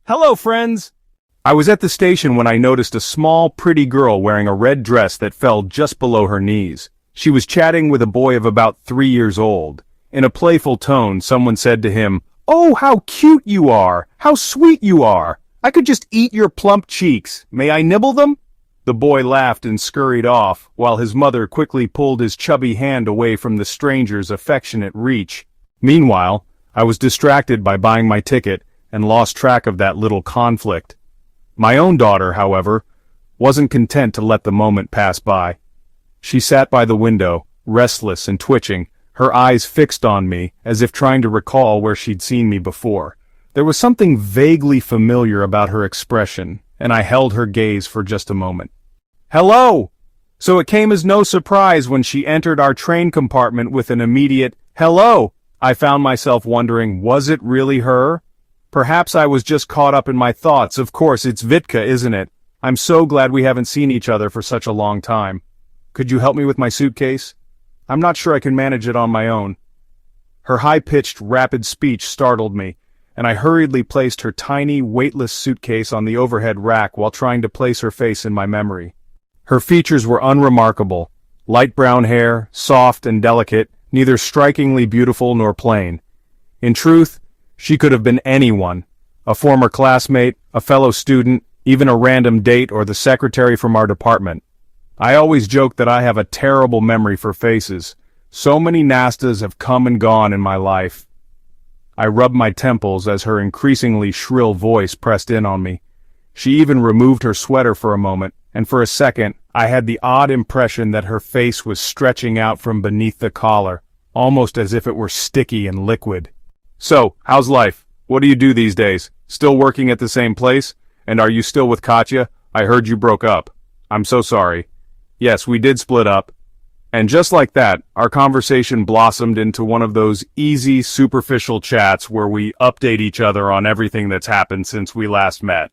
Hello, friends! I was at the station when I noticed a small, pretty girl wearing a red dress that fell just below her knees. She was chatting with a boy of about 3 years old. In a playful tone, someone said to him, "Oh, how cute you are! How sweet you are! I could just eat your plump cheeks. May I nibble them?" The boy laughed and scurried off, while his mother quickly pulled his chubby hand away from the stranger's affectionate reach. Meanwhile, I was distracted by buying my ticket and lost track of that little conflict. My own daughter, however, wasn't content to let the moment pass by. She sat by the window, restless and twitching, her eyes fixed on me, as if trying to recall where she'd seen me before. There was something vaguely familiar about her expression, and I held her gaze for just a moment. "Hello!" So it came as no surprise when she entered our train compartment with an immediate, "Hello!" I found myself wondering, was it really her? Perhaps I was just caught up in my thoughts. Of course, it's Vitka, isn't it? I'm so glad we haven't seen each other for such a long time. Could you help me with my suitcase? I'm not sure I can manage it on my own. Her high-pitched, rapid speech startled me, and I hurriedly placed her tiny, weightless suitcase on the overhead rack while trying to place her face in my memory. Her features were unremarkable. Light brown hair, soft and delicate, neither strikingly beautiful nor plain. In truth, she could have been anyone. A former classmate, a fellow student, even a random date or the secretary from our department. I always joke that I have a terrible memory for faces. So many Nastas have come and gone in my life. I rubbed my temples as her increasingly shrill voice pressed in on me. She even removed her sweater for a moment, and for a second, I had the odd impression that her face was stretching out from beneath the collar, almost as if it were sticky and liquid. "So, how's life? What do you do these days? Still working at the same place? And are you still with Katya? I heard you broke up." "I'm so sorry." "Yes, we did split up." And just like that, our conversation blossomed into one of those easy, superficial chats where we update each other on everything that's happened since we last met.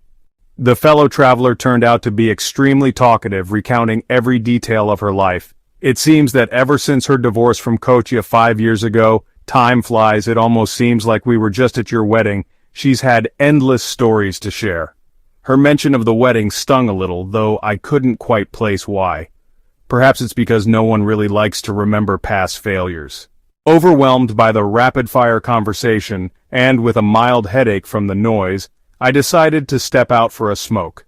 The fellow traveler turned out to be extremely talkative, recounting every detail of her life. It seems that ever since her divorce from Kotya 5 years ago, time flies, it almost seems like we were just at your wedding, she's had endless stories to share. Her mention of the wedding stung a little, though I couldn't quite place why. Perhaps it's because no one really likes to remember past failures. Overwhelmed by the rapid-fire conversation, and with a mild headache from the noise, I decided to step out for a smoke.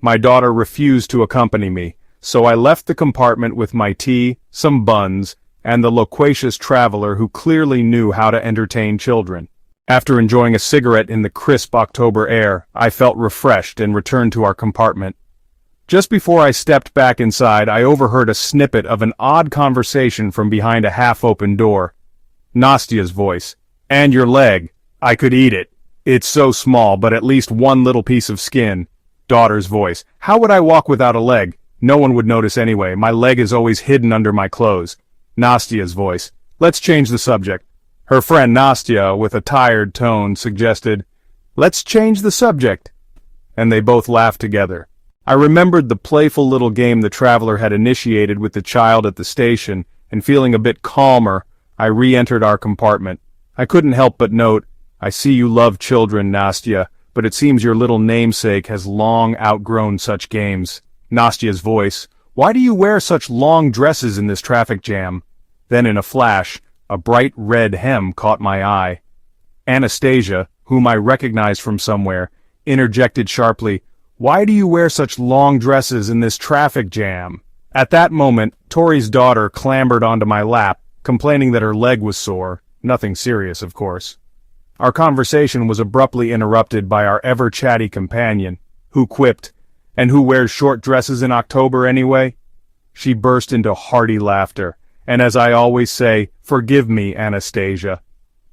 My daughter refused to accompany me, so I left the compartment with my tea, some buns, and the loquacious traveler who clearly knew how to entertain children. After enjoying a cigarette in the crisp October air, I felt refreshed and returned to our compartment. Just before I stepped back inside, I overheard a snippet of an odd conversation from behind a half-open door. Nastya's voice. "And your leg. I could eat it. It's so small, but at least one little piece of skin." Daughter's voice. "How would I walk without a leg? No one would notice anyway. My leg is always hidden under my clothes." Nastya's voice. "Let's change the subject." Her friend Nastya, with a tired tone, suggested, "Let's change the subject." And they both laughed together. I remembered the playful little game the traveler had initiated with the child at the station, and feeling a bit calmer, I re-entered our compartment. I couldn't help but note, "I see you love children, Nastya, but it seems your little namesake has long outgrown such games." Nastya's voice. "Why do you wear such long dresses in this traffic jam?" Then in a flash, a bright red hem caught my eye. Anastasia, whom I recognized from somewhere, interjected sharply, "Why do you wear such long dresses in this traffic jam?" At that moment, Tori's daughter clambered onto my lap, complaining that her leg was sore. Nothing serious, of course. Our conversation was abruptly interrupted by our ever-chatty companion, who quipped, "And who wears short dresses in October anyway?" She burst into hearty laughter, and as I always say, "Forgive me, Anastasia."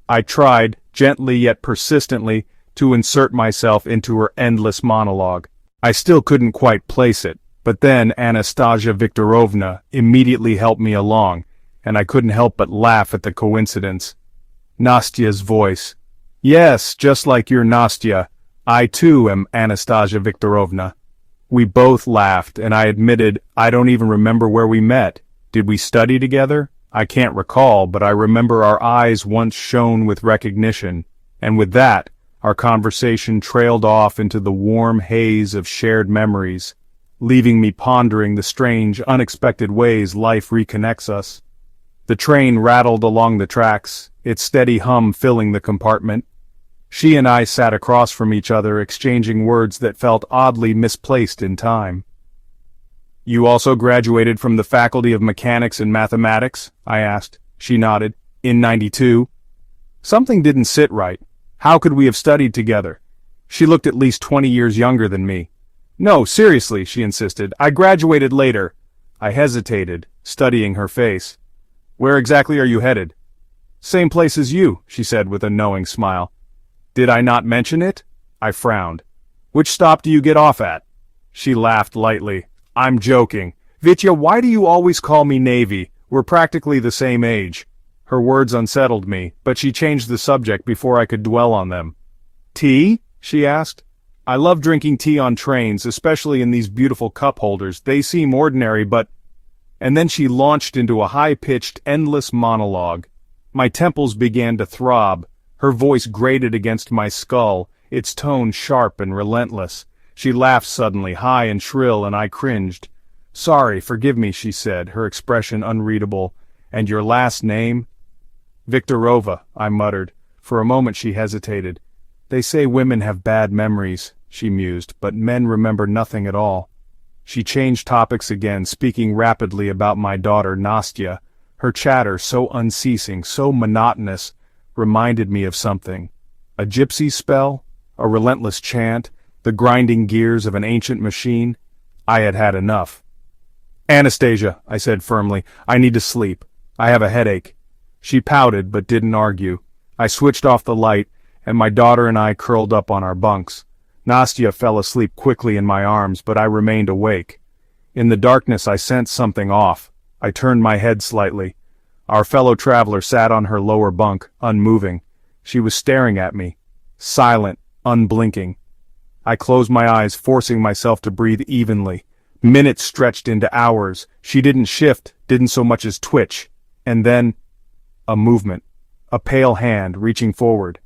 I tried, gently yet persistently, to insert myself into her endless monologue. I still couldn't quite place it, but then Anastasia Viktorovna immediately helped me along, and I couldn't help but laugh at the coincidence. Nastya's voice. "Yes, just like your Nastya. I too am Anastasia Viktorovna." We both laughed, and I admitted I don't even remember where we met. Did we study together? I can't recall, but I remember our eyes once shone with recognition, and with that, Our conversation trailed off into the warm haze of shared memories, leaving me pondering the strange, unexpected ways life reconnects us. The train rattled along the tracks, its steady hum filling the compartment. She and I sat across from each other, exchanging words that felt oddly misplaced in time. "You also graduated from the Faculty of Mechanics and Mathematics?" I asked. She nodded. "In '92? Something didn't sit right. How could we have studied together?" She looked at least 20 years younger than me. "No, seriously," she insisted. "I graduated later." I hesitated, studying her face. "Where exactly are you headed?" "Same place as you," she said with a knowing smile. "Did I not mention it?" I frowned. "Which stop do you get off at?" She laughed lightly. "I'm joking. Vitya, why do you always call me Navy? We're practically the same age." Her words unsettled me, but she changed the subject before I could dwell on them. "Tea?" she asked. "I love drinking tea on trains, especially in these beautiful cup holders. They seem ordinary, but—" And then she launched into a high-pitched, endless monologue. My temples began to throb. Her voice grated against my skull, its tone sharp and relentless. She laughed suddenly, high and shrill, and I cringed. "Sorry, forgive me," she said, her expression unreadable. "And your last name?" "Viktorova," I muttered. For a moment she hesitated. "They say women have bad memories," she mused, "but men remember nothing at all." She changed topics again, speaking rapidly about my daughter Nastya. Her chatter, so unceasing, so monotonous, reminded me of something. A gypsy spell? A relentless chant? The grinding gears of an ancient machine? I had had enough. "Anastasia," I said firmly, "I need to sleep. I have a headache." She pouted but didn't argue. I switched off the light, and my daughter and I curled up on our bunks. Nastya fell asleep quickly in my arms, but I remained awake. In the darkness I sensed something off. I turned my head slightly. Our fellow traveler sat on her lower bunk, unmoving. She was staring at me, silent, unblinking. I closed my eyes, forcing myself to breathe evenly. Minutes stretched into hours. She didn't shift, didn't so much as twitch. And then, a movement. A pale hand reaching forward.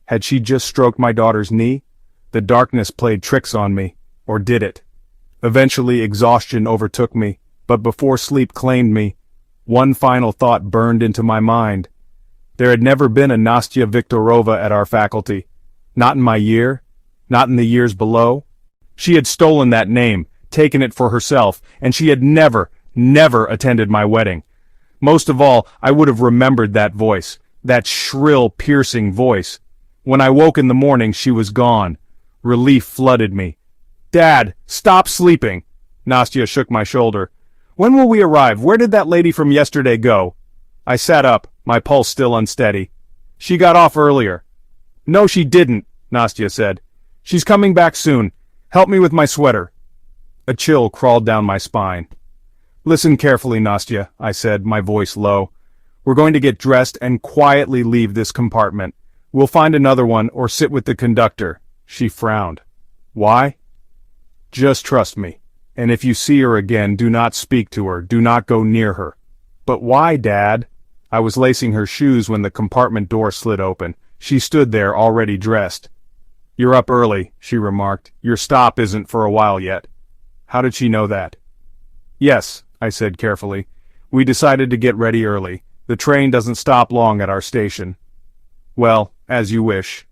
Had she just stroked my daughter's knee? The darkness played tricks on me. Or did it? Eventually exhaustion overtook me, but before sleep claimed me, one final thought burned into my mind. There had never been a Nastya Viktorova at our faculty. Not in my year. Not in the years below. She had stolen that name, taken it for herself, and she had never attended my wedding. Most of all, I would have remembered that voice, that shrill, piercing voice. When I woke in the morning, she was gone. Relief flooded me. "Dad, stop sleeping!" Nastya shook my shoulder. "When will we arrive? Where did that lady from yesterday go?" I sat up, my pulse still unsteady. "She got off earlier." "No, she didn't," Nastya said. "She's coming back soon. Help me with my sweater." A chill crawled down my spine. "Listen carefully, Nastya," I said, my voice low. "We're going to get dressed and quietly leave this compartment. We'll find another one or sit with the conductor." She frowned. "Why?" "Just trust me. And if you see her again, do not speak to her, do not go near her." "But why, Dad?" I was lacing her shoes when the compartment door slid open. She stood there, already dressed. "You're up early," she remarked. "Your stop isn't for a while yet." How did she know that? "Yes," I said carefully. "We decided to get ready early. The train doesn't stop long at our station." "Well, as you wish."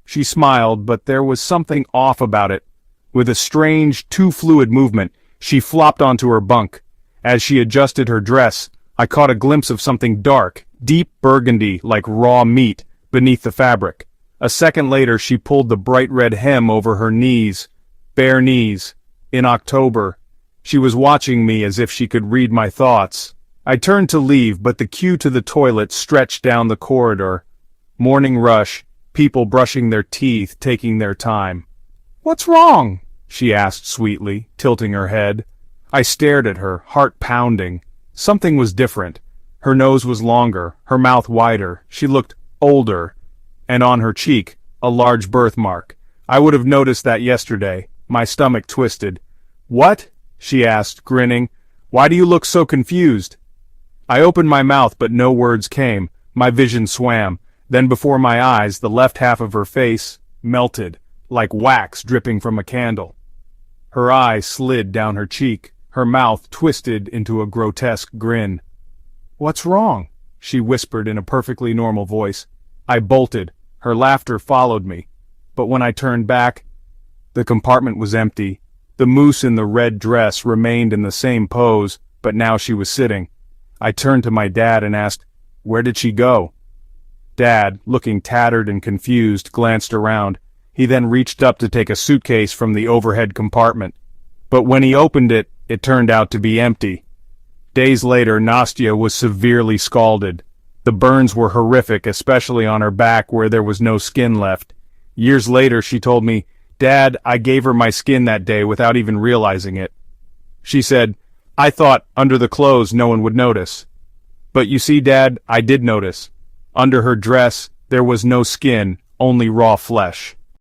She smiled, but there was something off about it. With a strange, too fluid movement, she flopped onto her bunk. As she adjusted her dress, I caught a glimpse of something dark, deep burgundy like raw meat, beneath the fabric. A second later she pulled the bright red hem over her knees. Bare knees. In October. She was watching me as if she could read my thoughts. I turned to leave, but the queue to the toilet stretched down the corridor. Morning rush, people brushing their teeth, taking their time. "What's wrong?" she asked sweetly, tilting her head. I stared at her, heart pounding. Something was different. Her nose was longer, her mouth wider, she looked older. And on her cheek, a large birthmark. I would have noticed that yesterday. My stomach twisted. "What?" she asked, grinning. "Why do you look so confused?" I opened my mouth, but no words came. My vision swam. Then before my eyes, the left half of her face, melted, like wax dripping from a candle. Her eye slid down her cheek, her mouth twisted into a grotesque grin. "What's wrong?" she whispered in a perfectly normal voice. I bolted. Her laughter followed me. But when I turned back, the compartment was empty. The moose in the red dress remained in the same pose, but now she was sitting. I turned to my dad and asked, "Where did she go?" Dad, looking tattered and confused, glanced around. He then reached up to take a suitcase from the overhead compartment. But when he opened it, it turned out to be empty. Days later, Nastya was severely scalded. The burns were horrific, especially on her back where there was no skin left. Years later, she told me, "Dad, I gave her my skin that day without even realizing it." She said, "I thought under the clothes no one would notice. But you see, Dad, I did notice. Under her dress, there was no skin, only raw flesh."